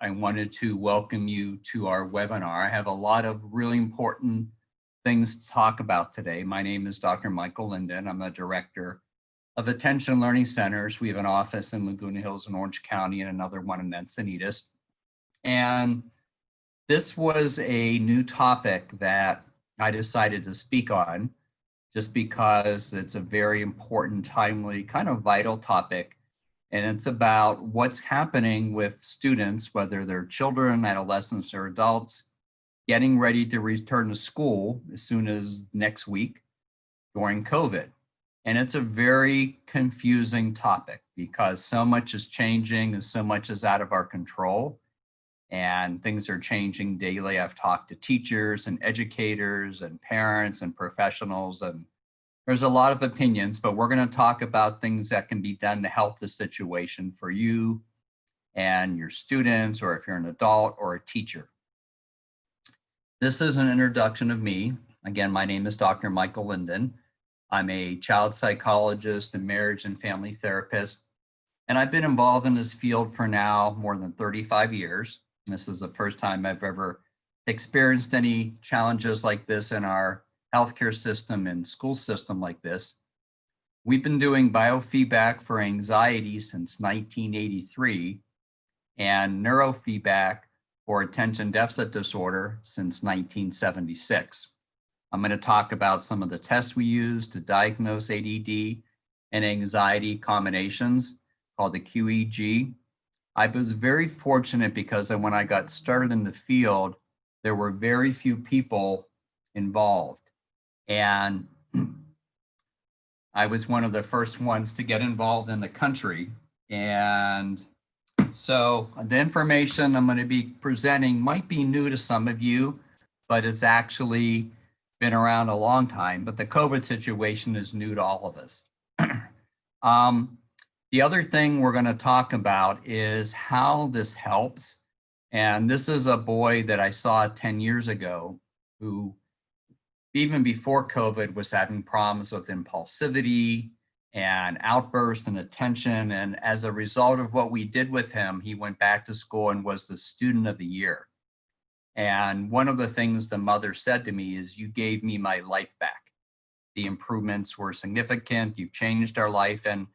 I wanted to welcome you to our webinar. I have a lot of really important things to talk about today. My name is Dr. Michael Linden. I'm the director of Attention Learning Centers. We have an office in Laguna Hills in Orange County and another one in Encinitas. And this was a new topic that I decided to speak on just because it's a very important, timely, kind of vital topic. And it's about what's happening with students, whether they're children, adolescents, or adults, getting ready to return to school as soon as next week during COVID. And it's a very confusing topic because so much is changing and so much is out of our control. And things are changing daily. I've talked to teachers and educators and parents and professionals, and there's a lot of opinions, but we're going to talk about things that can be done to help the situation for you and your students, or if you're an adult or a teacher. This is an introduction of me. Again, my name is Dr. Michael Linden. I'm a child psychologist and marriage and family therapist, and I've been involved in this field for now more than 35 years. This is the first time I've ever experienced any challenges like this in our healthcare system and school system like this. We've been doing biofeedback for anxiety since 1983 and neurofeedback for attention deficit disorder since 1976. I'm going to talk about some of the tests we use to diagnose ADD and anxiety combinations called the QEEG. I was very fortunate because when I got started in the field, there were very few people involved. And I was one of the first ones to get involved in the country. And so the information I'm going to be presenting might be new to some of you, but it's actually been around a long time. But the COVID situation is new to all of us. The other thing we're going to talk about is how this helps. And this is a boy that I saw 10 years ago who, even before COVID, was having problems with impulsivity and outburst and attention. And as a result of what we did with him, he went back to school and was the student of the year. And one of the things the mother said to me is, "You gave me my life back. The improvements were significant. You've changed our life." And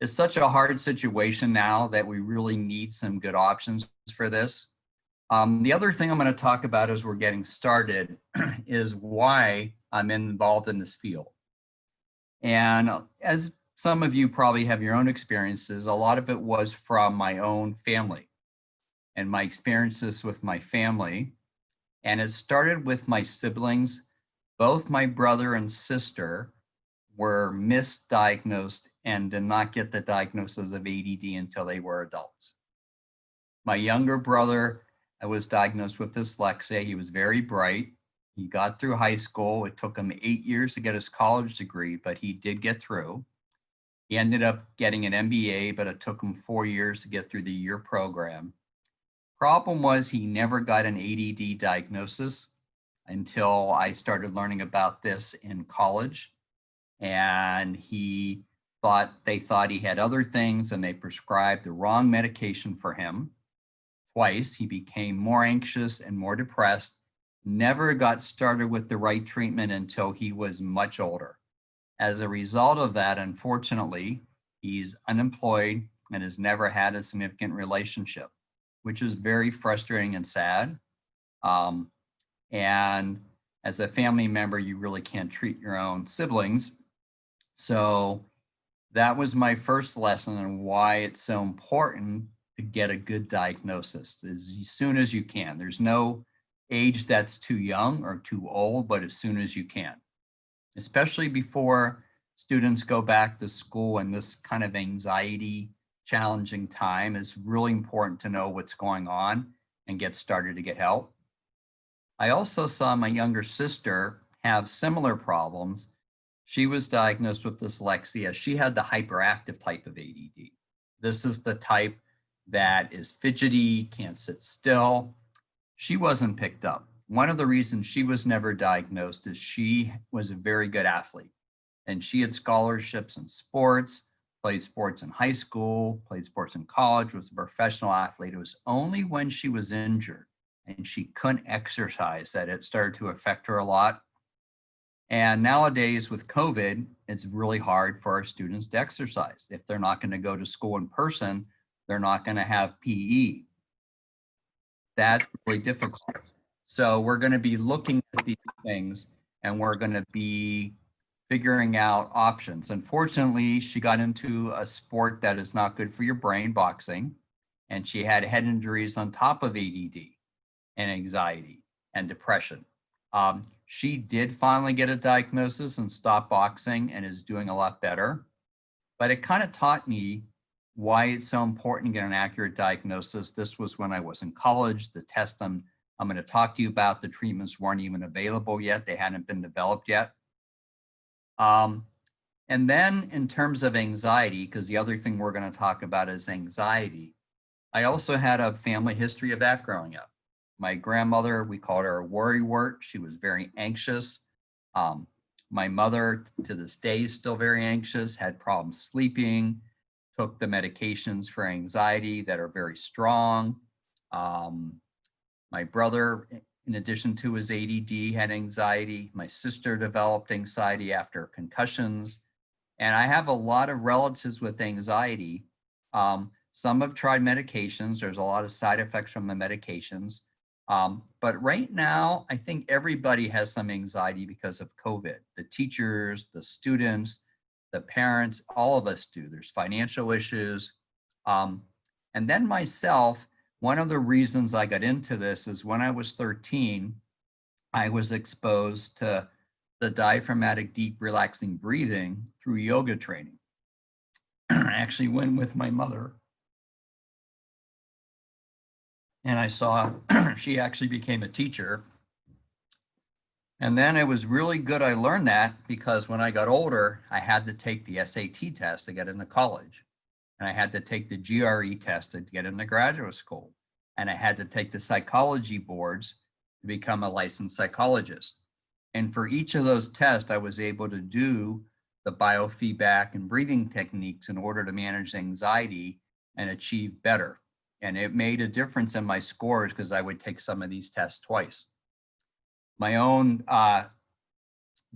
it's such a hard situation now that we really need some good options for this. The other thing I'm going to talk about as we're getting started is why I'm involved in this field. And as some of you probably have your own experiences, a lot of it was from my own family and my experiences with my family. And it started with my siblings. Both my brother and sister were misdiagnosed and did not get the diagnosis of ADD until they were adults. My younger brother was diagnosed with dyslexia. He was very bright. He got through high school. It took him 8 years to get his college degree, but he did get through. He ended up getting an MBA, but it took him 4 years to get through the year program. Problem was he never got an ADD diagnosis until I started learning about this in college. And they thought he had other things, and they prescribed the wrong medication for him. Twice, he became more anxious and more depressed, never got started with the right treatment until he was much older. As a result of that, unfortunately, he's unemployed and has never had a significant relationship, which is very frustrating and sad. And as a family member, you really can't treat your own siblings. So that was my first lesson on why it's so important to get a good diagnosis as soon as you can. There's no age that's too young or too old, but as soon as you can, especially before students go back to school in this kind of anxiety challenging time. It's really important to know what's going on and get started to get help. I also saw my younger sister have similar problems. She was diagnosed with dyslexia. She had the hyperactive type of ADD. This is the type that is fidgety, can't sit still. She wasn't picked up. One of the reasons she was never diagnosed is she was a very good athlete, and she had scholarships in sports, played sports in high school, played sports in college, was a professional athlete. It was only when she was injured and she couldn't exercise that it started to affect her a lot. And nowadays with COVID, it's really hard for our students to exercise. If they're not going to go to school in person, they're not going to have PE. That's really difficult. So we're going to be looking at these things and we're going to be figuring out options. Unfortunately, she got into a sport that is not good for your brain, boxing, and she had head injuries on top of ADD and anxiety and depression. She did finally get a diagnosis and stop boxing and is doing a lot better. But it kind of taught me why it's so important to get an accurate diagnosis. This was when I was in college. The test I'm going to talk to you about, the treatments weren't even available yet. They hadn't been developed yet. And then in terms of anxiety, because the other thing we're going to talk about is anxiety, I also had a family history of that growing up. My grandmother, we called her a worrywart. She was very anxious. My mother, to this day, is still very anxious, had problems sleeping, took the medications for anxiety that are very strong. My brother, in addition to his ADD, had anxiety. My sister developed anxiety after concussions. And I have a lot of relatives with anxiety. Some have tried medications. There's a lot of side effects from the medications. But right now, I think everybody has some anxiety because of COVID. The teachers, the students, the parents, all of us do. There's financial issues. And then myself, one of the reasons I got into this is when I was 13, I was exposed to the diaphragmatic deep relaxing breathing through yoga training. I actually went with my mother and I saw she actually became a teacher. And then it was really good I learned that because when I got older, I had to take the SAT test to get into college. And I had to take the GRE test to get into graduate school. And I had to take the psychology boards to become a licensed psychologist. And for each of those tests, I was able to do the biofeedback and breathing techniques in order to manage anxiety and achieve better. And it made a difference in my scores because I would take some of these tests twice. My own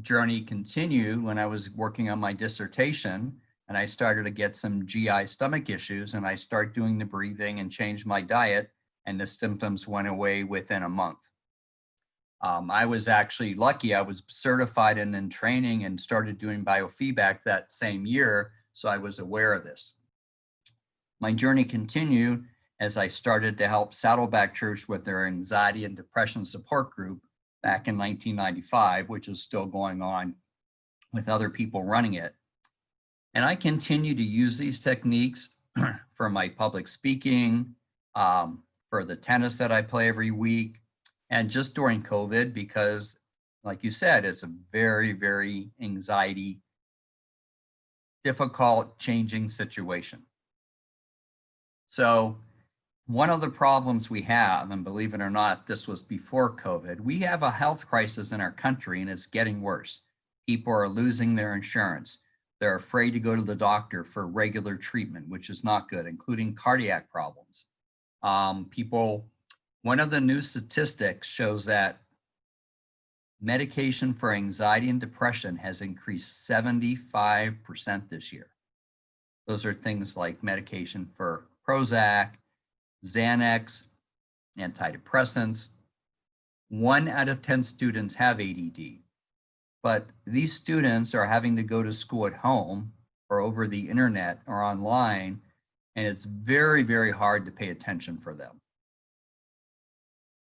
journey continued when I was working on my dissertation and I started to get some GI stomach issues and I started doing the breathing and changed my diet and the symptoms went away within a month. I was actually lucky. I was certified and in training and started doing biofeedback that same year. So I was aware of this. My journey continued as I started to help Saddleback Church with their anxiety and depression support group back in 1995, which is still going on with other people running it. And I continue to use these techniques for my public speaking, for the tennis that I play every week, and just during COVID, because like you said, it's a very, very anxiety, difficult, changing situation. So one of the problems we have, and believe it or not, this was before COVID, we have a health crisis in our country and it's getting worse. People are losing their insurance. They're afraid to go to the doctor for regular treatment, which is not good, including cardiac problems. One of the new statistics shows that medication for anxiety and depression has increased 75% this year. Those are things like medication for Prozac, Xanax, antidepressants. 1 out of 10 students have ADD, but these students are having to go to school at home or over the internet or online, and it's very, very hard to pay attention for them.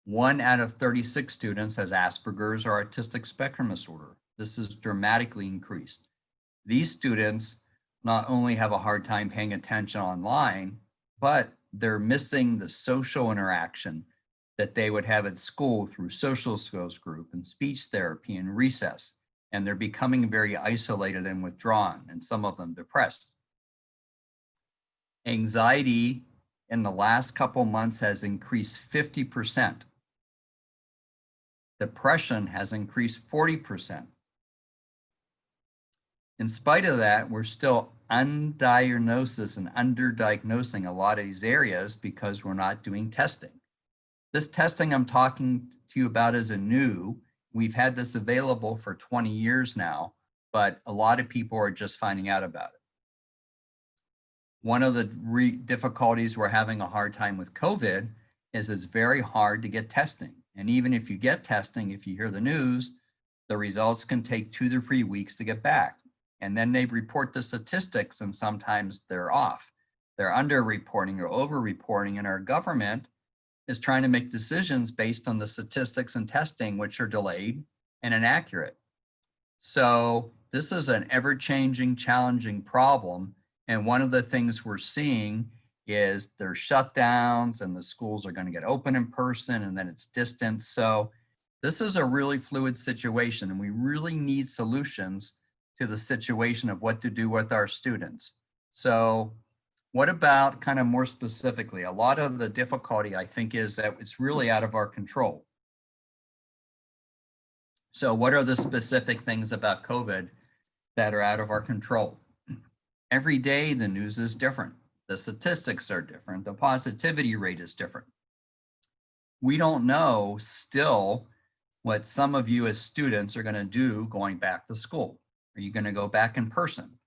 1 out of 36 students has Asperger's or autistic spectrum disorder. This is dramatically increased. These students not only have a hard time paying attention online, but they're missing the social interaction that they would have at school through social skills group and speech therapy and recess. And they're becoming very isolated and withdrawn, and some of them depressed. Anxiety in the last couple months has increased 50%. Depression has increased 40%. In spite of that, we're still undiagnosed and underdiagnosing a lot of these areas because we're not doing testing. This testing I'm talking to you about isn't new. We've had this available for 20 years now, but a lot of people are just finding out about it. One of the difficulties we're having a hard time with COVID is it's very hard to get testing. And even if you get testing, if you hear the news, the results can take 2 to 3 weeks to get back. And then they report the statistics and sometimes they're off. They're underreporting or overreporting, and our government is trying to make decisions based on the statistics and testing, which are delayed and inaccurate. So this is an ever-changing, challenging problem. And one of the things we're seeing is there's shutdowns and the schools are going to get open in person and then it's distance. So this is a really fluid situation, and we really need solutions to the situation of what to do with our students. So what about kind of more specifically? A lot of the difficulty, I think, is that it's really out of our control. So what are the specific things about COVID that are out of our control? Every day, the news is different. The statistics are different. The positivity rate is different. We don't know still what some of you as students are going to do going back to school. Are you going to go back in person?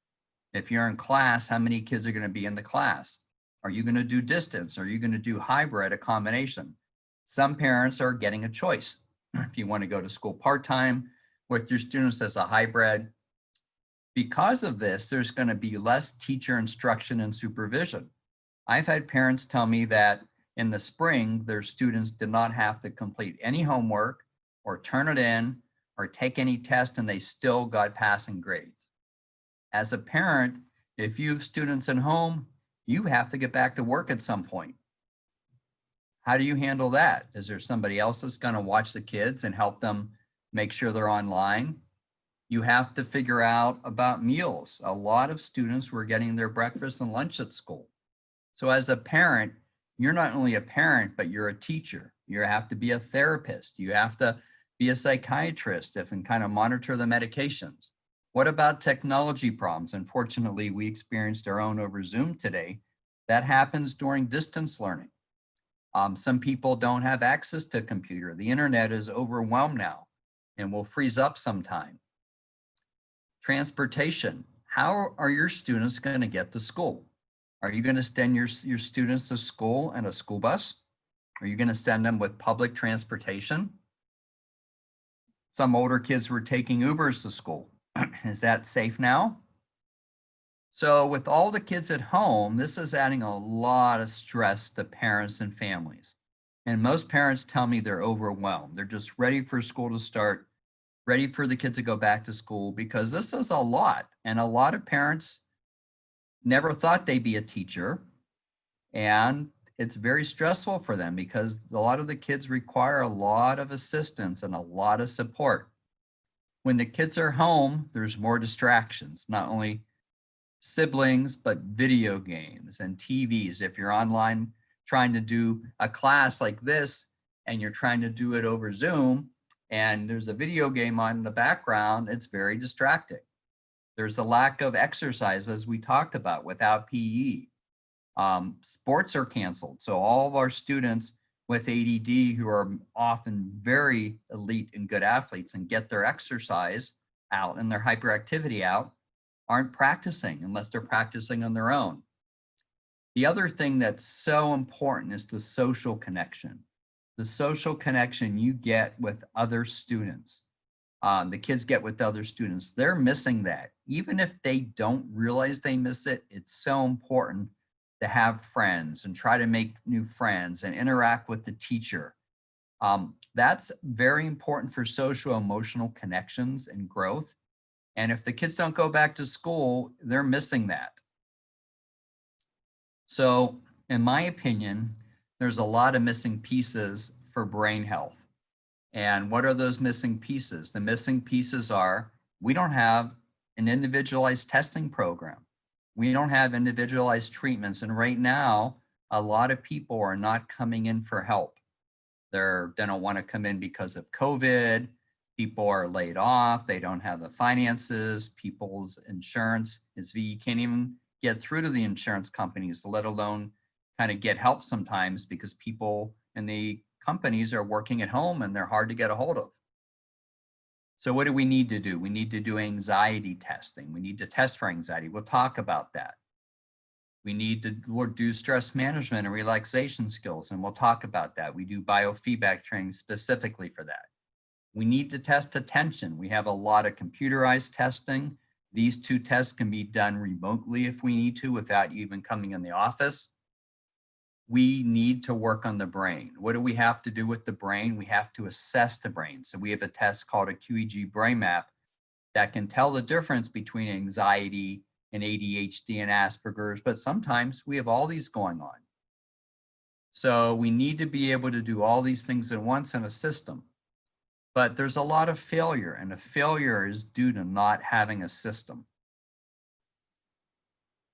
If you're in class, how many kids are going to be in the class? Are you going to do distance? Are you going to do hybrid, a combination? Some parents are getting a choice. If you want to go to school part-time with your students as a hybrid. Because of this, there's going to be less teacher instruction and supervision. I've had parents tell me that in the spring, their students did not have to complete any homework or turn it in or take any test, and they still got passing grades. As a parent, if you have students at home, you have to get back to work at some point. How do you handle that? Is there somebody else that's going to watch the kids and help them make sure they're online? You have to figure out about meals. A lot of students were getting their breakfast and lunch at school. So as a parent, you're not only a parent, but you're a teacher. You have to be a therapist. You have to be a psychiatrist and kind of monitor the medications. What about technology problems? Unfortunately, we experienced our own over Zoom today. That happens during distance learning. Some people don't have access to a computer. The internet is overwhelmed now and will freeze up sometime. Transportation. How are your students going to get to school? Are you going to send your students to school in a school bus? Are you going to send them with public transportation? Some older kids were taking Ubers to school. Is that safe now? So with all the kids at home, this is adding a lot of stress to parents and families. And most parents tell me they're overwhelmed. They're just ready for school to start, ready for the kids to go back to school, because this is a lot. And a lot of parents never thought they'd be a teacher. And it's very stressful for them because a lot of the kids require a lot of assistance and a lot of support. When the kids are home, there's more distractions, not only siblings, but video games and TVs. If you're online trying to do a class like this and you're trying to do it over Zoom and there's a video game on in the background, it's very distracting. There's a lack of exercise, as we talked about, without PE. Sports are canceled. So all of our students with ADD who are often very elite and good athletes and get their exercise out and their hyperactivity out aren't practicing unless they're practicing on their own. The other thing that's so important is the social connection. The social connection you get with other students. The kids get with other students. They're missing that. Even if they don't realize they miss it, it's so important to have friends and try to make new friends and interact with the teacher. That's very important for social emotional connections and growth. And if the kids don't go back to school, they're missing that. So in my opinion, there's a lot of missing pieces for brain health. And what are those missing pieces? The missing pieces are, we don't have an individualized testing program. We don't have individualized treatments. And right now, a lot of people are not coming in for help. They don't want to come in because of COVID. People are laid off. They don't have the finances. People's insurance is, you can't even get through to the insurance companies, let alone kind of get help sometimes because people in the companies are working at home and they're hard to get a hold of. So what do we need to do? We need to do anxiety testing. We need to test for anxiety. We'll talk about that. We need to do stress management and relaxation skills, and we'll talk about that. We do biofeedback training specifically for that. We need to test attention. We have a lot of computerized testing. These two tests can be done remotely if we need to without you even coming in the office. We need to work on the brain. What do we have to do with the brain? We have to assess the brain. So we have a test called a QEEG brain map that can tell the difference between anxiety and ADHD and Asperger's, but sometimes we have all these going on. So we need to be able to do all these things at once in a system. But there's a lot of failure, and the failure is due to not having a system.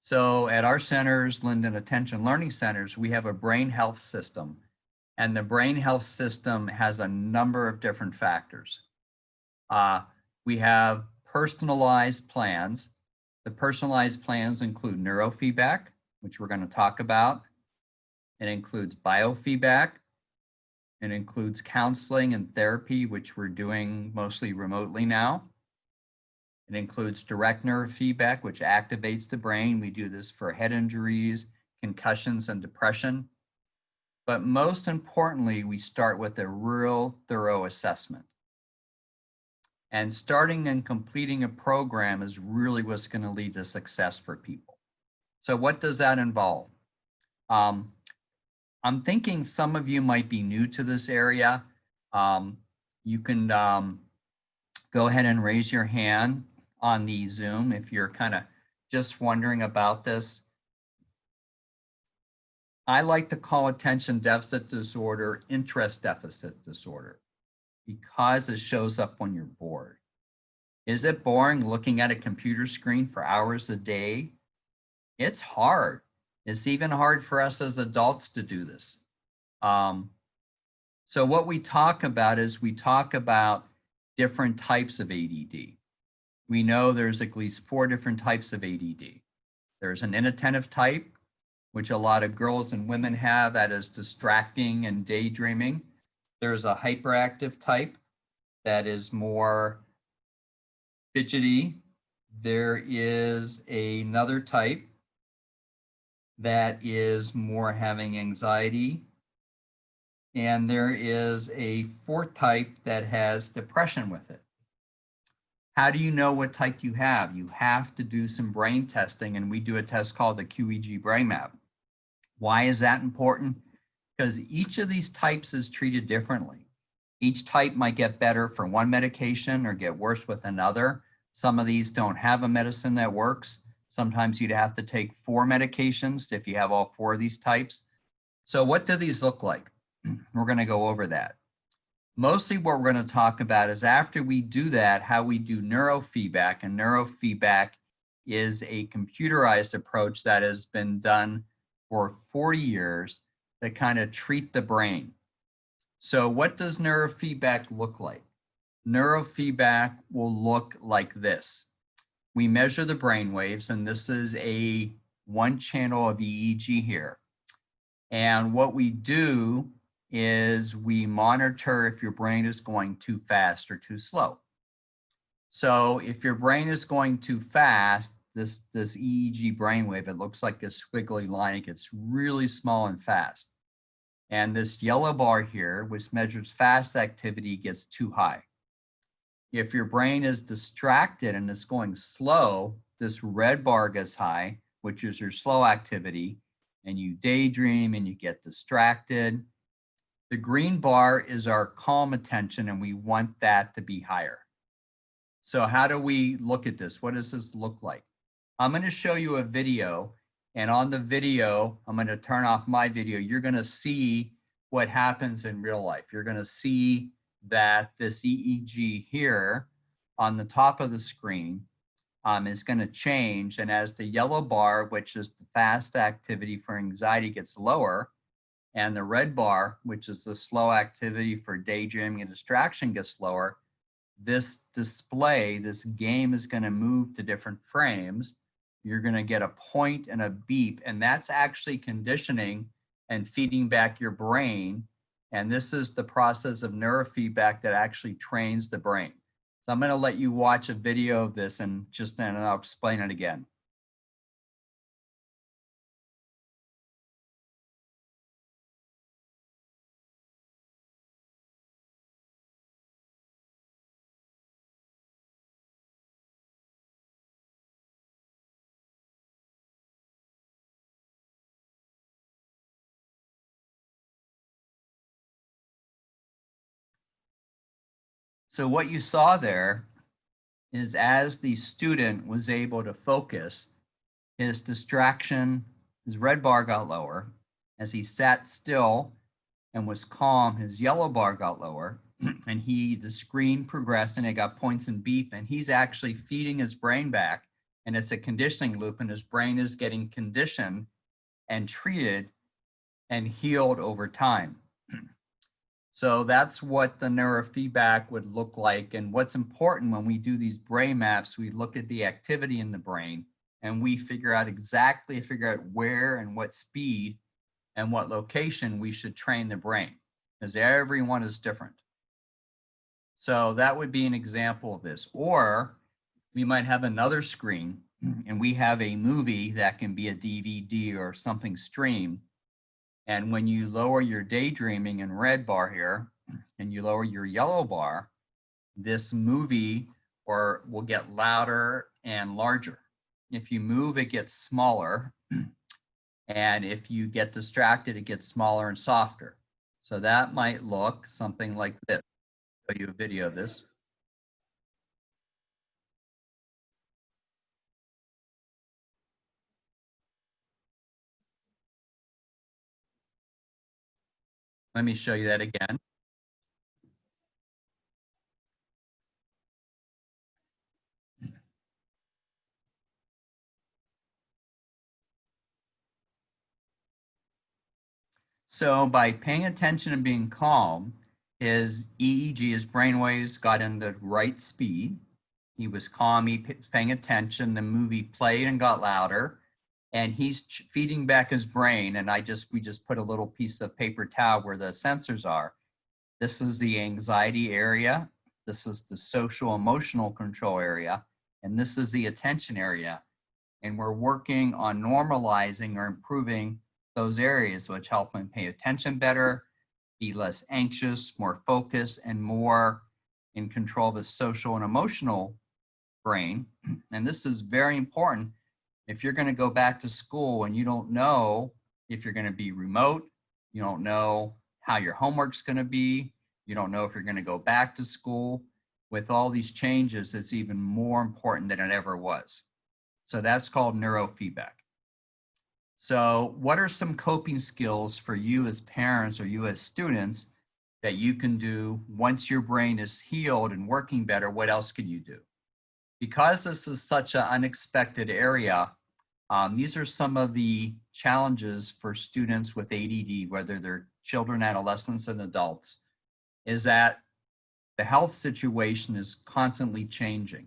So at our centers, Linden Attention Learning Centers, we have a brain health system, and the brain health system has a number of different factors. We have personalized plans. The personalized plans include neurofeedback, which we're going to talk about. It includes biofeedback. It includes counseling and therapy, which we're doing mostly remotely now. It includes direct neurofeedback, which activates the brain. We do this for head injuries, concussions, and depression. But most importantly, we start with a real thorough assessment. And starting and completing a program is really what's going to lead to success for people. So what does that involve? I'm thinking some of you might be new to this area. You can go ahead and raise your hand on the Zoom if you're kind of just wondering about this. I like to call attention deficit disorder interest deficit disorder because it shows up when you're bored. Is it boring looking at a computer screen for hours a day? It's hard. It's even hard for us as adults to do this. So what we talk about is we talk about different types of ADD. We know there's at least 4 different types of ADD. There's an inattentive type, which a lot of girls and women have, that is distracting and daydreaming. There's a hyperactive type that is more fidgety. There is another type that is more having anxiety. And there is a 4th type that has depression with it. How do you know what type you have? You have to do some brain testing, and we do a test called the QEEG brain map. Why is that important? Because each of these types is treated differently. Each type might get better for one medication or get worse with another. Some of these don't have a medicine that works. Sometimes you'd have to take 4 medications if you have all 4 of these types. So what do these look like? We're going to go over that. Mostly what we're going to talk about is after we do that, how we do neurofeedback. And neurofeedback is a computerized approach that has been done for 40 years to kind of treat the brain. So what does neurofeedback look like? Neurofeedback will look like this. We measure the brain waves, and this is a 1 channel of EEG here. And what we do is we monitor if your brain is going too fast or too slow. So if your brain is going too fast, this EEG brainwave, it looks like a squiggly line. It gets really small and fast. And this yellow bar here, which measures fast activity, gets too high. If your brain is distracted and it's going slow, this red bar gets high, which is your slow activity, and you daydream and you get distracted. The green bar is our calm attention, and we want that to be higher. So how do we look at this? What does this look like? I'm going to show you a video, and on the video, I'm going to turn off my video. You're going to see what happens in real life. You're going to see that this EEG here on the top of the screen is going to change. And as the yellow bar, which is the fast activity for anxiety, gets lower, and the red bar, which is the slow activity for daydreaming and distraction, gets lower, this display, this game is going to move to different frames. You're going to get a point and a beep, and that's actually conditioning and feeding back your brain. And this is the process of neurofeedback that actually trains the brain. So I'm going to let you watch a video of this and I'll explain it again. So what you saw there is as the student was able to focus, his distraction, his red bar got lower. As he sat still and was calm, his yellow bar got lower, and the screen progressed and it got points and beep, and he's actually feeding his brain back, and it's a conditioning loop, and his brain is getting conditioned and treated and healed over time. So that's what the neurofeedback would look like. And what's important when we do these brain maps, we look at the activity in the brain and we figure out where and what speed and what location we should train the brain, because everyone is different. So that would be an example of this. Or we might have another screen and we have a movie that can be a DVD or something streamed. And when you lower your daydreaming in red bar here, and you lower your yellow bar, this movie will get louder and larger. If you move, it gets smaller. And if you get distracted, it gets smaller and softer. So that might look something like this. I'll show you a video of this. Let me show you that again. So by paying attention and being calm, his EEG, his brainwaves got in the right speed. He was calm, he was paying attention, the movie played and got louder, and he's feeding back his brain. And we just put a little piece of paper towel where the sensors are. This is the anxiety area. This is the social emotional control area. And this is the attention area. And we're working on normalizing or improving those areas, which help him pay attention better, be less anxious, more focused, and more in control of his social and emotional brain. And this is very important. If you're going to go back to school and you don't know if you're going to be remote, you don't know how your homework's going to be, you don't know if you're going to go back to school, with all these changes, it's even more important than it ever was. So that's called neurofeedback. So what are some coping skills for you as parents or you as students that you can do once your brain is healed and working better? What else can you do? Because this is such an unexpected area, these are some of the challenges for students with ADD, whether they're children, adolescents, and adults, is that the health situation is constantly changing.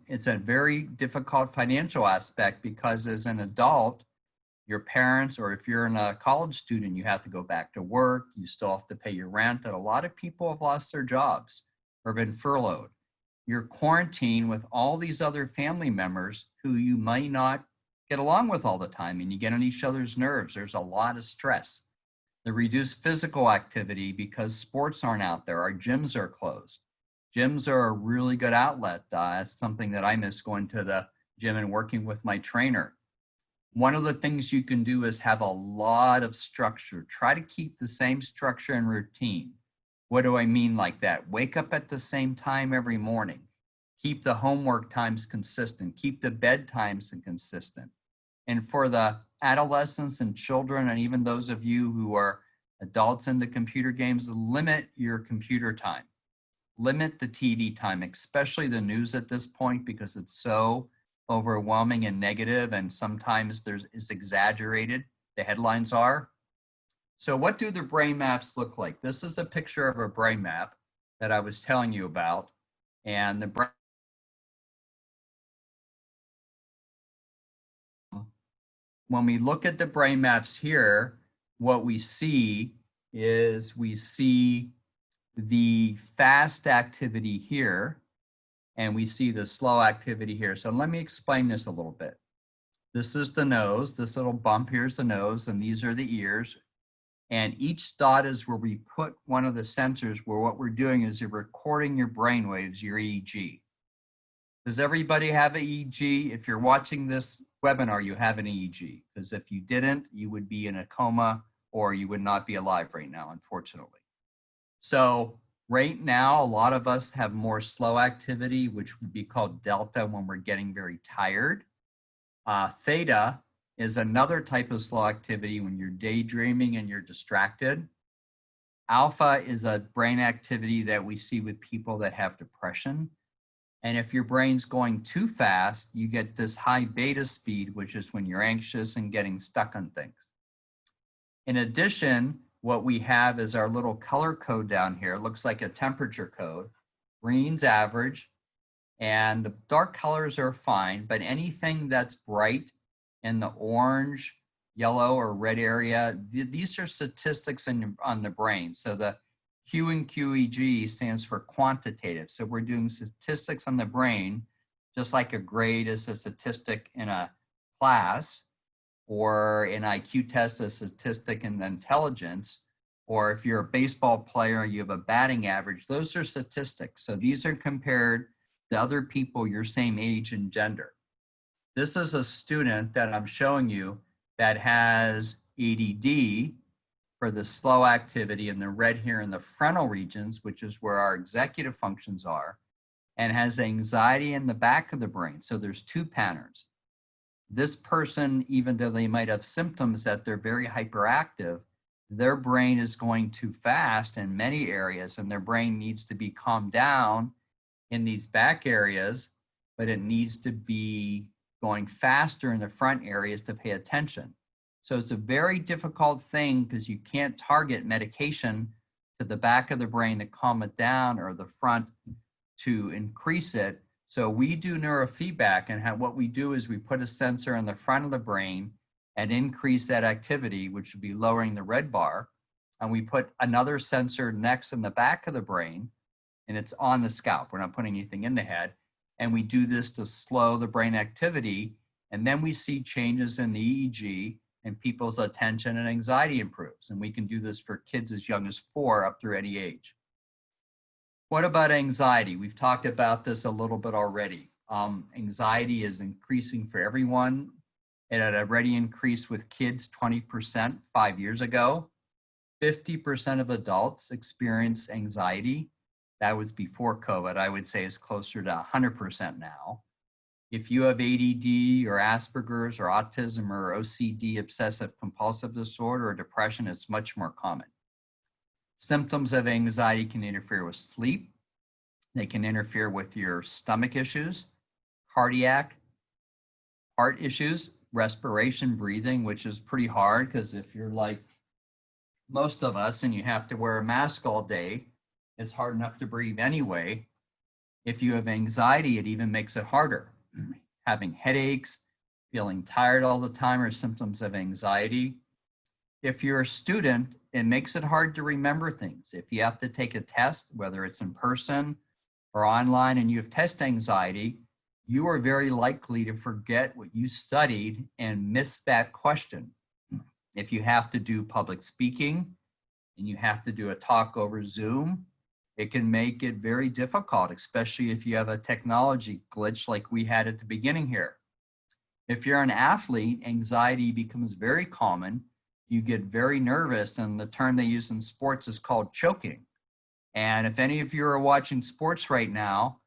It's a very difficult financial aspect because as an adult, your parents, or if you're a college student, you have to go back to work, you still have to pay your rent, and a lot of people have lost their jobs or been furloughed. You're quarantined with all these other family members who you might not get along with all the time, and you get on each other's nerves. There's a lot of stress. The reduced physical activity because sports aren't out there, our gyms are closed. Gyms are a really good outlet. It's something that I miss, going to the gym and working with my trainer. One of the things you can do is have a lot of structure. Try to keep the same structure and routine. What do I mean like that? Wake up at the same time every morning. Keep the homework times consistent. Keep the bedtimes consistent. And for the adolescents and children, and even those of you who are adults into computer games, limit your computer time. Limit the TV time, especially the news at this point, because it's so overwhelming and negative, and sometimes it's exaggerated, the headlines are. So what do the brain maps look like? This is a picture of a brain map. that I was telling you about. And the brain, when we look at the brain maps here, what we see is we see the fast activity here, and we see the slow activity here. So let me explain this a little bit. This is the nose. This little bump here is the nose, and these are the ears. And each dot is where we put one of the sensors, where what we're doing is you're recording your brain waves, your EEG. Does everybody have an EEG? If you're watching this webinar, you have an EEG, because if you didn't, you would be in a coma or you would not be alive right now, unfortunately. So right now, a lot of us have more slow activity, which would be called delta when we're getting very tired. Theta is another type of slow activity when you're daydreaming and you're distracted. Alpha is a brain activity that we see with people that have depression. And if your brain's going too fast, you get this high beta speed, which is when you're anxious and getting stuck on things. In addition, what we have is our little color code down here. It looks like a temperature code. Green's average, and the dark colors are fine, but anything that's bright in the orange, yellow, or red area, these are statistics on the brain. So the Q in QEG stands for quantitative. So we're doing statistics on the brain, just like a grade is a statistic in a class, or an IQ test, a statistic in intelligence, or if you're a baseball player, you have a batting average. Those are statistics. So these are compared to other people your same age and gender. This is a student that I'm showing you that has ADD for the slow activity in the red here in the frontal regions, which is where our executive functions are, and has anxiety in the back of the brain. So there's two patterns. This person, even though they might have symptoms that they're very hyperactive, their brain is going too fast in many areas, and their brain needs to be calmed down in these back areas, but it needs to be going faster in the front areas to pay attention. So it's a very difficult thing because you can't target medication to the back of the brain to calm it down or the front to increase it. So we do neurofeedback, and what we do is we put a sensor in the front of the brain and increase that activity, which would be lowering the red bar. And we put another sensor next in the back of the brain, and it's on the scalp. We're not putting anything in the head. And we do this to slow the brain activity. And then we see changes in the EEG, and people's attention and anxiety improves. And we can do this for kids as young as 4 up through any age. What about anxiety? We've talked about this a little bit already. Anxiety is increasing for everyone. It had already increased with kids 20% 5 years ago. 50% of adults experience anxiety. That was before COVID. I would say it's closer to 100% now. If you have ADD or Asperger's or autism or OCD, obsessive compulsive disorder, or depression, it's much more common. Symptoms of anxiety can interfere with sleep. They can interfere with your stomach issues, cardiac, heart issues, respiration, breathing, which is pretty hard because if you're like most of us and you have to wear a mask all day, it's hard enough to breathe anyway. If you have anxiety, it even makes it harder. Having headaches, feeling tired all the time are symptoms of anxiety. If you're a student, it makes it hard to remember things. If you have to take a test, whether it's in person or online, and you have test anxiety, you are very likely to forget what you studied and miss that question. If you have to do public speaking and you have to do a talk over Zoom, it can make it very difficult, especially if you have a technology glitch like we had at the beginning here. If you're an athlete, anxiety becomes very common. You get very nervous, and the term they use in sports is called choking. And if any of you are watching sports right now,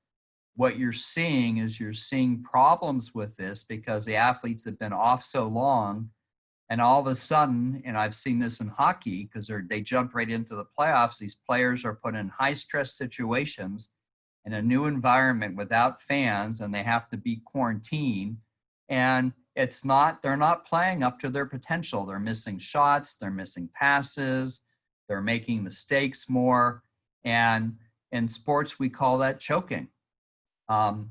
what you're seeing is you're seeing problems with this because the athletes have been off so long, and all of a sudden, and I've seen this in hockey because they jump right into the playoffs, these players are put in high stress situations in a new environment without fans, and they have to be quarantined. And they're not playing up to their potential. They're missing shots, they're missing passes, they're making mistakes more. And In sports, we call that choking.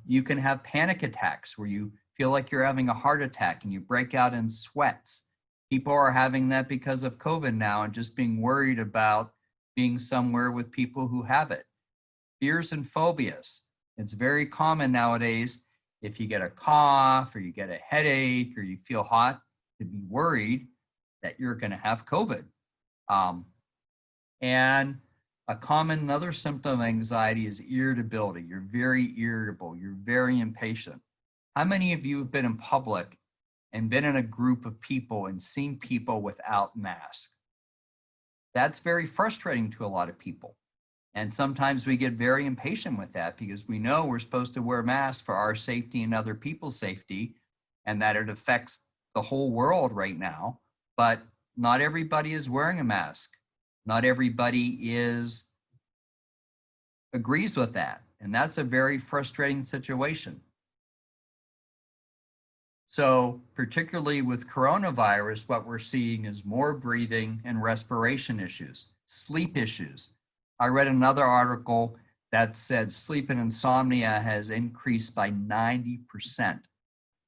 You can have panic attacks where you feel like you're having a heart attack and you break out in sweats. People are having that because of COVID now and just being worried about being somewhere with people who have it. Fears and phobias. It's very common nowadays if you get a cough or you get a headache or you feel hot to be worried that you're going to have COVID. And a common another symptom of anxiety is irritability. You're very irritable. You're very impatient. How many of you have been in public and been in a group of people and seen people without masks? That's very frustrating to a lot of people. And sometimes we get very impatient with that because we know we're supposed to wear masks for our safety and other people's safety, and that it affects the whole world right now. But not everybody is wearing a mask. Not everybody agrees with that. And that's a very frustrating situation. So particularly with coronavirus, what we're seeing is more breathing and respiration issues, sleep issues. I read another article that said sleep and insomnia has increased by 90%.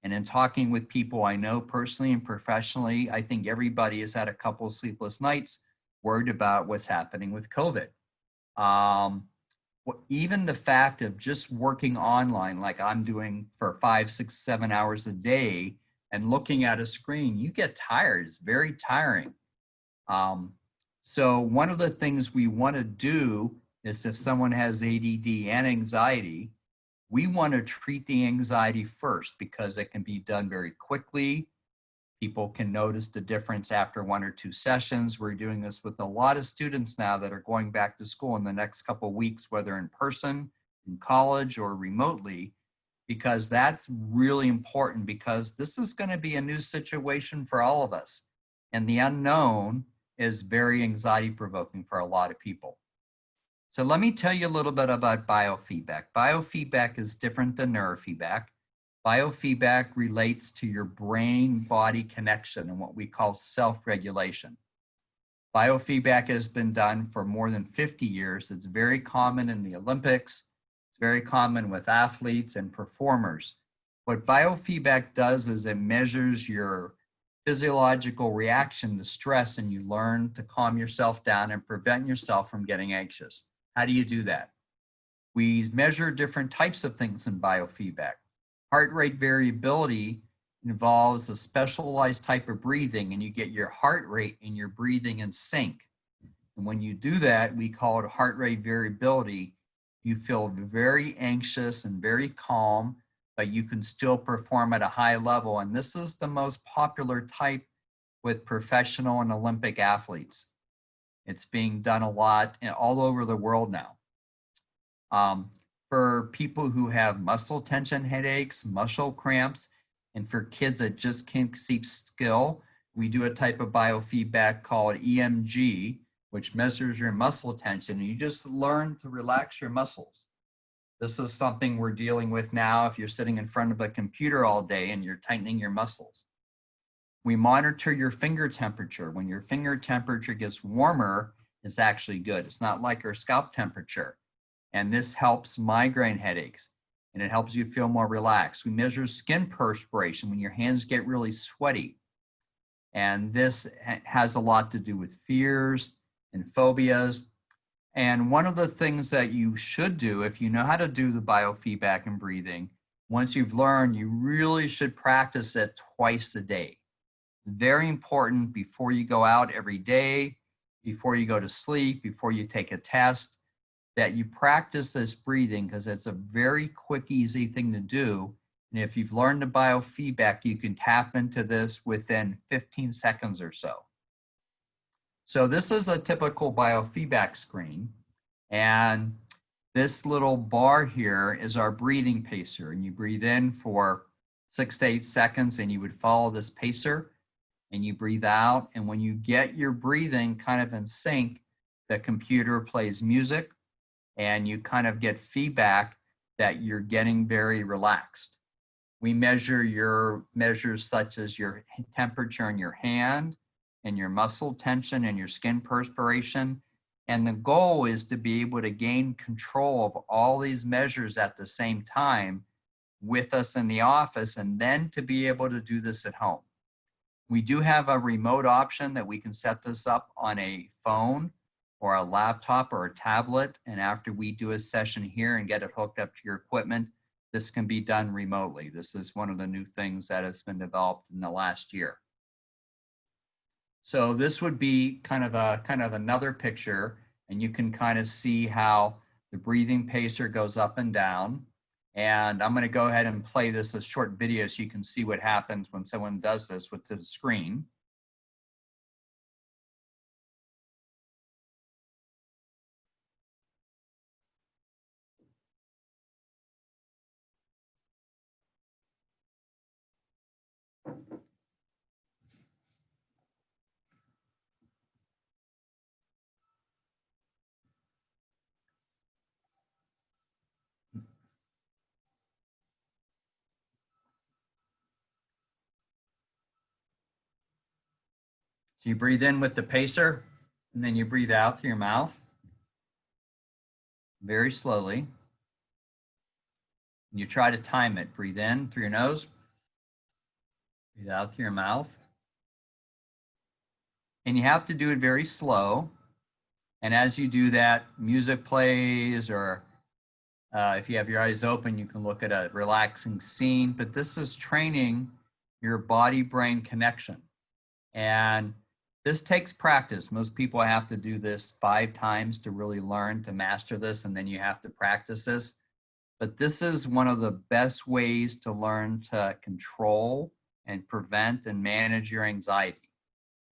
And in talking with people I know personally and professionally, I think everybody has had a couple of sleepless nights worried about what's happening with COVID. Even the fact of just working online like I'm doing for 5, 6, 7 hours a day and looking at a screen, you get tired. It's very tiring. So one of the things we want to do is if someone has ADD and anxiety, we want to treat the anxiety first because it can be done very quickly. People can notice the difference after 1 or 2 sessions. We're doing this with a lot of students now that are going back to school in the next couple of weeks, whether in person, in college, or remotely, because that's really important because this is going to be a new situation for all of us. And the unknown is very anxiety provoking for a lot of people. So let me tell you a little bit about biofeedback. Biofeedback is different than neurofeedback. Biofeedback relates to your brain-body connection and what we call self-regulation. Biofeedback has been done for more than 50 years. It's very common in the Olympics. It's very common with athletes and performers. What biofeedback does is it measures your physiological reaction to stress, and you learn to calm yourself down and prevent yourself from getting anxious. How do you do that? We measure different types of things in biofeedback. Heart rate variability involves a specialized type of breathing, and you get your heart rate and your breathing in sync. And when you do that, we call it heart rate variability. You feel very anxious and very calm, but you can still perform at a high level. And this is the most popular type with professional and Olympic athletes. It's being done a lot all over the world now. For people who have muscle tension headaches, muscle cramps, and for kids that just can't keep still, we do a type of biofeedback called EMG, which measures your muscle tension, and you just learn to relax your muscles. This is something we're dealing with now if you're sitting in front of a computer all day and you're tightening your muscles. We monitor your finger temperature. When your finger temperature gets warmer, it's actually good. It's not like your scalp temperature. And this helps migraine headaches, and it helps you feel more relaxed. We measure skin perspiration when your hands get really sweaty. And this has a lot to do with fears and phobias. And one of the things that you should do if you know how to do the biofeedback and breathing, once you've learned, you really should practice it twice a day. Very important before you go out every day, before you go to sleep, before you take a test, that you practice this breathing because it's a very quick, easy thing to do. And if you've learned the biofeedback, you can tap into this within 15 seconds or so. So this is a typical biofeedback screen. And this little bar here is our breathing pacer. And you breathe in for 6 to 8 seconds and you would follow this pacer and you breathe out. And when you get your breathing kind of in sync, the computer plays music and you kind of get feedback that you're getting very relaxed. We measure your measures such as your temperature in your hand and your muscle tension and your skin perspiration. And the goal is to be able to gain control of all these measures at the same time with us in the office, and then to be able to do this at home. We do have a remote option that we can set this up on a phone or a laptop or a tablet. And after we do a session here and get it hooked up to your equipment, this can be done remotely. This is one of the new things that has been developed in the last year. So this would be kind of another picture, and you can kind of see how the breathing pacer goes up and down. And I'm going to go ahead and play this a short video so you can see what happens when someone does this with the screen. So you breathe in with the pacer, and then you breathe out through your mouth very slowly. And you try to time it. Breathe in through your nose, breathe out through your mouth. And you have to do it very slow. And as you do that, music plays, or if you have your eyes open, you can look at a relaxing scene. But this is training your body-brain connection. And this takes practice. Most people have to do this 5 times to really learn to master this, and then you have to practice this. But this is one of the best ways to learn to control and prevent and manage your anxiety,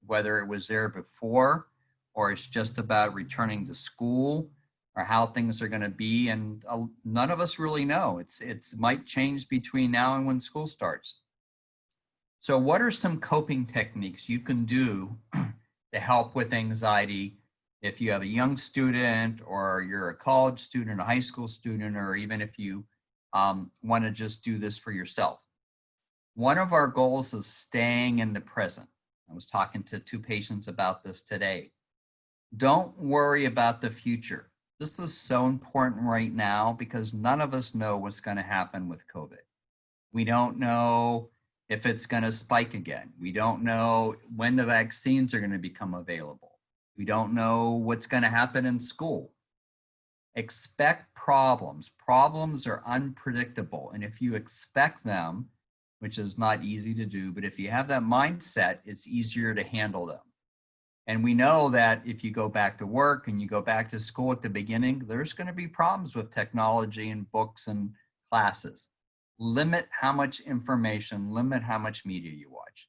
whether it was there before or it's just about returning to school or how things are going to be. And none of us really know. It might change between now and when school starts. So what are some coping techniques you can do to help with anxiety if you have a young student, or you're a college student, a high school student, or even if you want to just do this for yourself? One of our goals is staying in the present. I was talking to 2 patients about this today. Don't worry about the future. This is so important right now because none of us know what's going to happen with COVID. We don't know if it's going to spike again. We don't know when the vaccines are going to become available. We don't know what's going to happen in school. Expect problems. Problems are unpredictable. And if you expect them, which is not easy to do, but if you have that mindset, it's easier to handle them. And we know that if you go back to work and you go back to school at the beginning, there's going to be problems with technology and books and classes. Limit how much information, limit how much media you watch.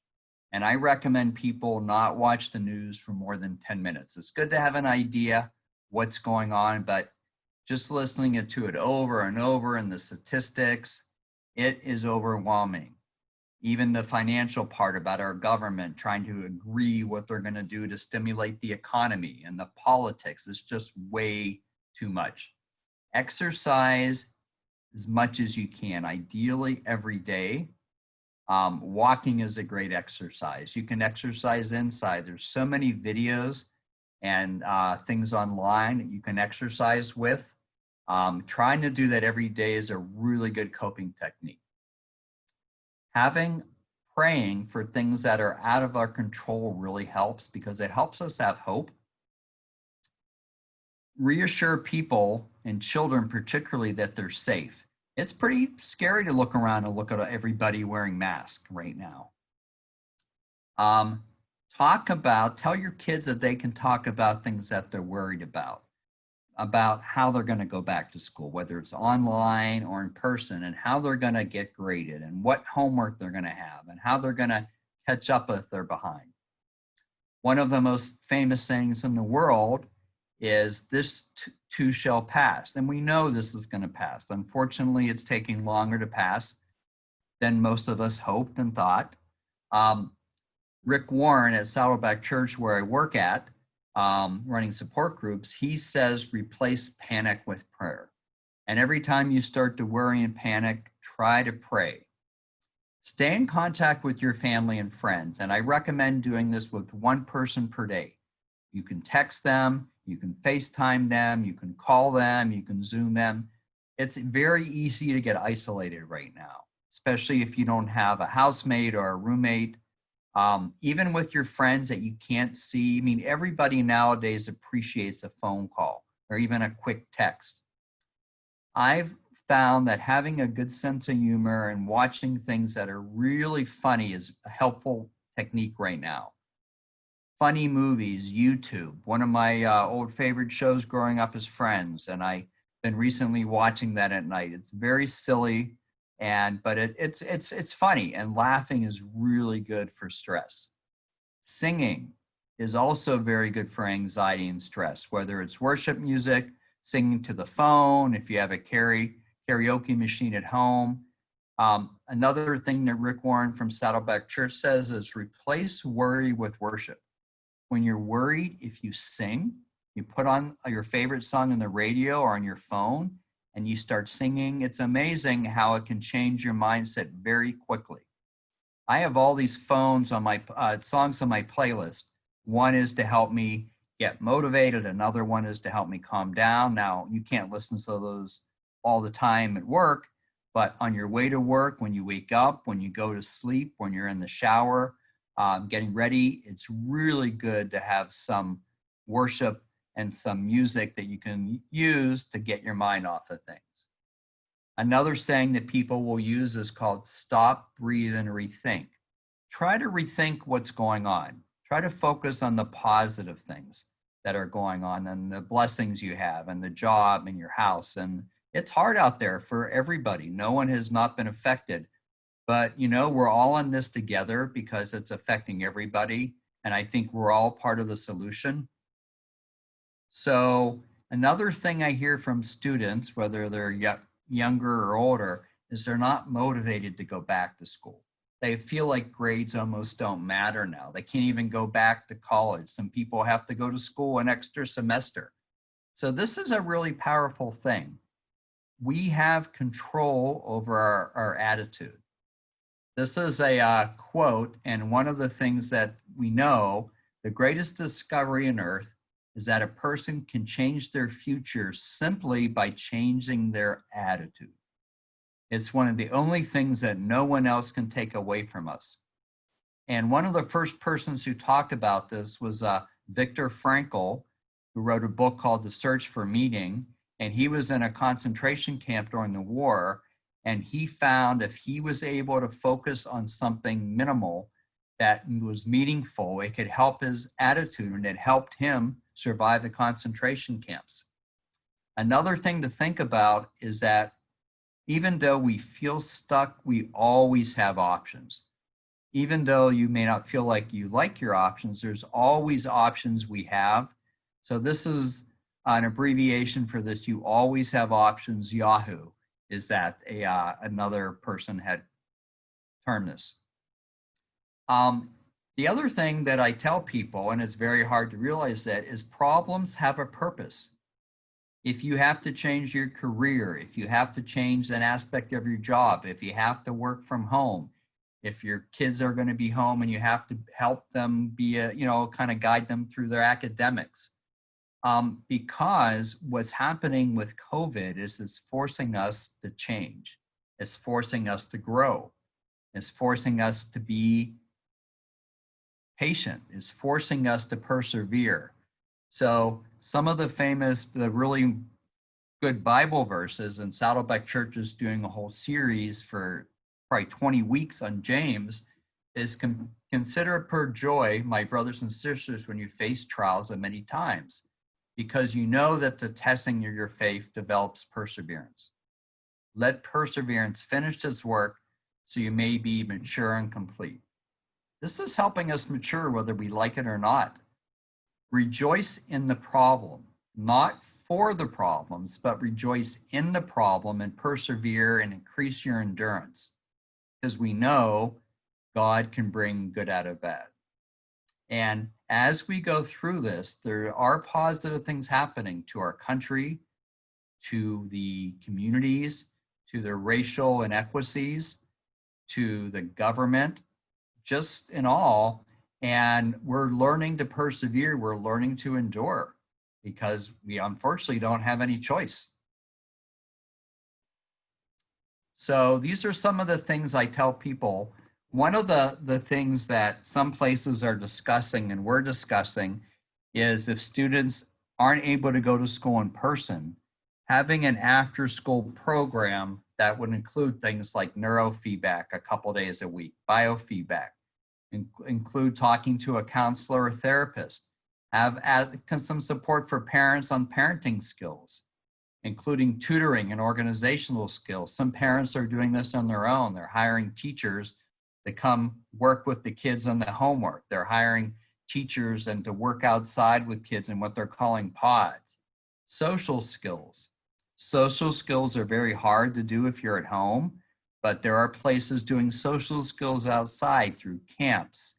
And I recommend people not watch the news for more than 10 minutes. It's good to have an idea what's going on, but just listening to it over and over and the statistics, it is overwhelming. Even the financial part about our government trying to agree what they're going to do to stimulate the economy, and the politics is just way too much. Exercise as much as you can, ideally every day. Walking is a great exercise. You can exercise inside. There's so many videos and things online that you can exercise with. Trying to do that every day is a really good coping technique. Praying for things that are out of our control really helps because it helps us have hope. Reassure people, and children particularly, that they're safe. It's pretty scary to look around and look at everybody wearing masks right now. Tell your kids that they can talk about things that they're worried about how they're going to go back to school, whether it's online or in person, and how they're going to get graded, and what homework they're going to have, and how they're going to catch up if they're behind. One of the most famous sayings in the world is, "This too shall pass." And we know this is going to pass. Unfortunately, it's taking longer to pass than most of us hoped and thought. Rick Warren at Saddleback Church, where I work at, running support groups, he says, replace panic with prayer. And every time you start to worry and panic, try to pray. Stay in contact with your family and friends. And I recommend doing this with one person per day. You can text them, you can FaceTime them, you can call them, you can Zoom them. It's very easy to get isolated right now, especially if you don't have a housemate or a roommate. Even with your friends that you can't see. I mean, everybody nowadays appreciates a phone call or even a quick text. I've found that having a good sense of humor and watching things that are really funny is a helpful technique right now. Funny movies, YouTube. One of my old favorite shows growing up is Friends, and I've been recently watching that at night. It's very silly, but it's funny, and laughing is really good for stress. Singing is also very good for anxiety and stress, whether it's worship music, singing to the phone, if you have a karaoke machine at home. Another thing that Rick Warren from Saddleback Church says is replace worry with worship. When you're worried, if you sing, you put on your favorite song on the radio or on your phone and you start singing, it's amazing how it can change your mindset very quickly. I have all these songs on my playlist. One is to help me get motivated. Another one is to help me calm down. Now, you can't listen to those all the time at work, but on your way to work, when you wake up, when you go to sleep, when you're in the shower, getting ready, it's really good to have some worship and some music that you can use to get your mind off of things. Another saying that people will use is called stop, breathe, and rethink. Try to rethink what's going on. Try to focus on the positive things that are going on and the blessings you have and the job and your house. And it's hard out there for everybody. No one has not been affected. But, you know, we're all in this together because it's affecting everybody. And I think we're all part of the solution. So another thing I hear from students, whether they're younger or older, is they're not motivated to go back to school. They feel like grades almost don't matter now. They can't even go back to college. Some people have to go to school an extra semester. So this is a really powerful thing. We have control over our attitude. This is a quote, and one of the things that we know, the greatest discovery on earth is that a person can change their future simply by changing their attitude. It's one of the only things that no one else can take away from us. And one of the first persons who talked about this was Viktor Frankl, who wrote a book called The Search for Meaning. And he was in a concentration camp during the war. And he found if he was able to focus on something minimal that was meaningful, it could help his attitude, and it helped him survive the concentration camps. Another thing to think about is that even though we feel stuck, we always have options. Even though you may not feel like you like your options, there's always options we have. So this is an abbreviation for this. You always have options, Yahoo. Is that another person had termed this. The other thing that I tell people, and it's very hard to realize that, is problems have a purpose. If you have to change your career, if you have to change an aspect of your job, if you have to work from home, if your kids are going to be home and you have to help them be kind of guide them through their academics. Because what's happening with COVID is it's forcing us to change. It's forcing us to grow. It's forcing us to be patient. It's forcing us to persevere. So some of the really good Bible verses, and Saddleback Church is doing a whole series for probably 20 weeks on James, is consider it pure joy, my brothers and sisters, when you face trials of many times, because you know that the testing of your faith develops perseverance. Let perseverance finish its work so you may be mature and complete. This is helping us mature whether we like it or not. Rejoice in the problem, not for the problems, but rejoice in the problem and persevere and increase your endurance, because we know God can bring good out of bad. And as we go through this, there are positive things happening to our country, to the communities, to the racial inequities, to the government, just in all. And we're learning to persevere. We're learning to endure. because we unfortunately don't have any choice. So these are some of the things I tell people. One of the things that some places are discussing and we're discussing is if students aren't able to go to school in person, having an after-school program that would include things like neurofeedback a couple days a week, biofeedback, include talking to a counselor or therapist, have some support for parents on parenting skills, including tutoring and organizational skills. Some parents are doing this on their own. They're hiring teachers to come work with the kids on the homework. They're hiring teachers and to work outside with kids in what they're calling pods. Social skills. Social skills are very hard to do if you're at home, but there are places doing social skills outside through camps.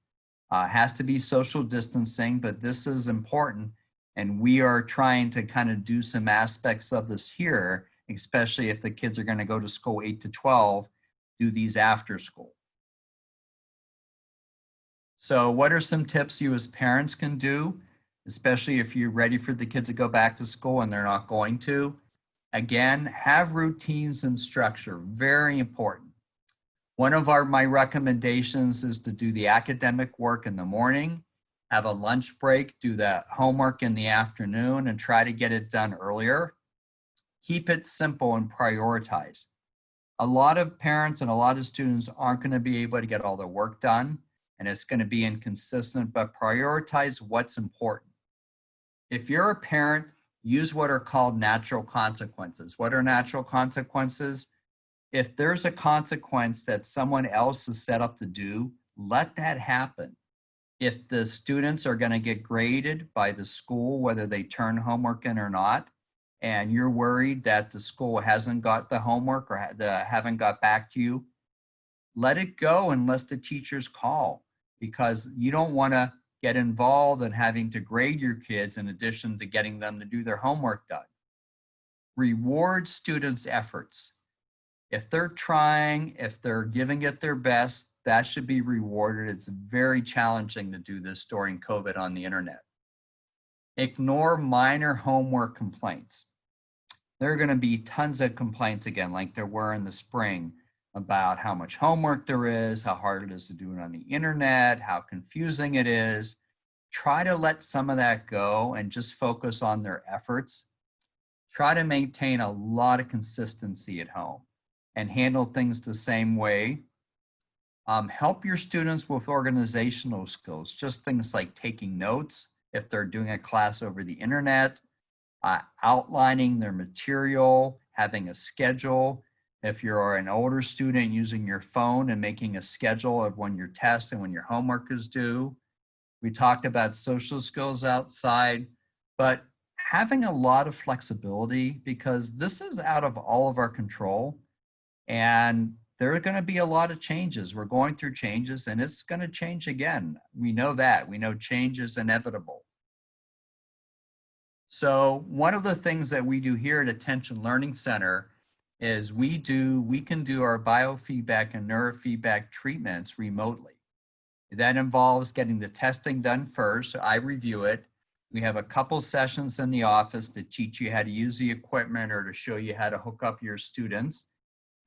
Has to be social distancing, but this is important. And we are trying to kind of do some aspects of this here, especially if the kids are going to go to school 8 to 12, do these after school. So what are some tips you as parents can do, especially if you're ready for the kids to go back to school and they're not going to? Again, have routines and structure, very important. One of my recommendations is to do the academic work in the morning, have a lunch break, do the homework in the afternoon, and try to get it done earlier. Keep it simple and prioritize. A lot of parents and a lot of students aren't going to be able to get all their work done, and it's going to be inconsistent, but prioritize what's important. If you're a parent, use what are called natural consequences. What are natural consequences? If there's a consequence that someone else is set up to do, let that happen. If the students are going to get graded by the school, whether they turn homework in or not, and you're worried that the school hasn't got the homework or haven't got back to you, let it go unless the teachers call, because you don't want to get involved in having to grade your kids in addition to getting them to do their homework done. Reward students' efforts. If they're trying, if they're giving it their best, that should be rewarded. It's very challenging to do this during COVID on the internet. Ignore minor homework complaints. There are going to be tons of complaints again, like there were in the spring, about how much homework there is, how hard it is to do it on the internet, how confusing it is. Try to let some of that go and just focus on their efforts. Try to maintain a lot of consistency at home and handle things the same way. Help your students with organizational skills, just things like taking notes if they're doing a class over the internet, outlining their material, having a schedule. If you're an older student, using your phone and making a schedule of when your test and when your homework is due. We talked about social skills outside, but having a lot of flexibility, because this is out of all of our control. And there are going to be a lot of changes. We're going through changes and it's going to change again. We know that. We know change is inevitable. So one of the things that we do here at Attention Learning Center is we can do our biofeedback and neurofeedback treatments remotely. That involves getting the testing done first. I review it. We have a couple sessions in the office to teach you how to use the equipment or to show you how to hook up your students.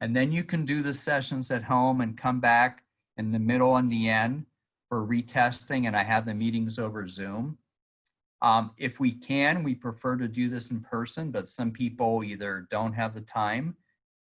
And then you can do the sessions at home and come back in the middle and the end for retesting, and I have the meetings over Zoom. If we can, we prefer to do this in person, but some people either don't have the time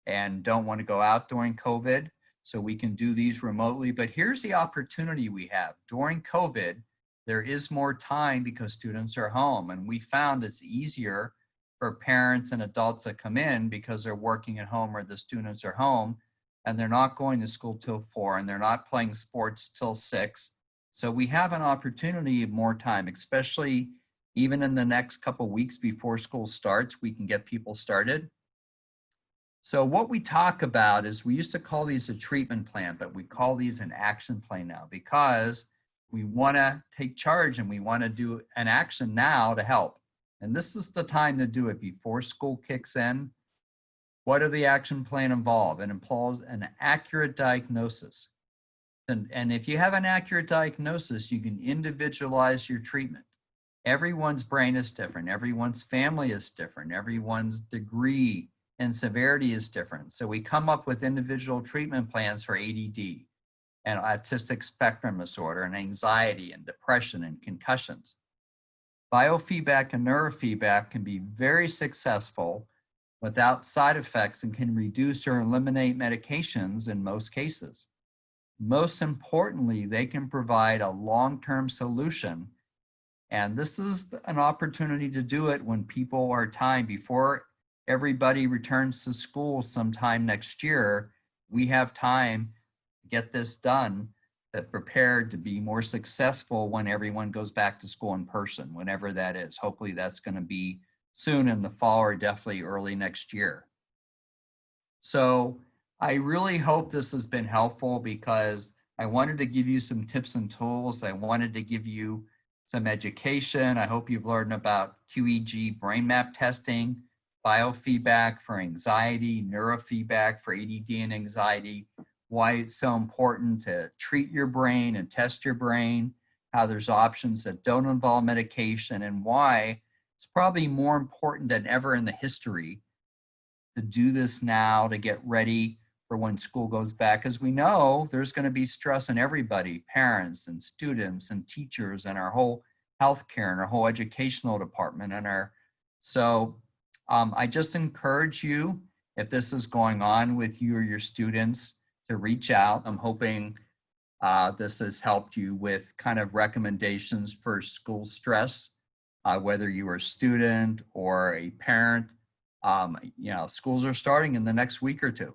and don't want to go out during COVID, so we can do these remotely. But here's the opportunity we have. During COVID, there is more time because students are home, and we found it's easier for parents and adults that come in because they're working at home or the students are home and they're not going to school till 4 and they're not playing sports till 6. So we have an opportunity of more time, especially even in the next couple of weeks before school starts, we can get people started. So what we talk about is, we used to call these a treatment plan, but we call these an action plan now, because we want to take charge and we want to do an action now to help. And this is the time to do it before school kicks in. What do the action plan involve? It involves an accurate diagnosis. And if you have an accurate diagnosis, you can individualize your treatment. Everyone's brain is different. Everyone's family is different. Everyone's degree and severity is different. So we come up with individual treatment plans for ADD and autistic spectrum disorder and anxiety and depression and concussions. Biofeedback and neurofeedback can be very successful without side effects and can reduce or eliminate medications in most cases. Most importantly, they can provide a long-term solution. And this is an opportunity to do it when people are time before everybody returns to school sometime next year. We have time to get this done, that prepared to be more successful when everyone goes back to school in person, whenever that is. Hopefully that's going to be soon in the fall or definitely early next year. So I really hope this has been helpful because I wanted to give you some tips and tools. I wanted to give you some education. I hope you've learned about QEEG brain map testing, biofeedback for anxiety, neurofeedback for ADD and anxiety, why it's so important to treat your brain and test your brain, how there's options that don't involve medication, and why it's probably more important than ever in the history to do this now to get ready for when school goes back. As we know, there's going to be stress on everybody, parents and students and teachers and our whole healthcare and our whole educational department and I just encourage you, if this is going on with you or your students, to reach out. I'm hoping this has helped you with kind of recommendations for school stress, whether you are a student or a parent. Schools are starting in the next week or two.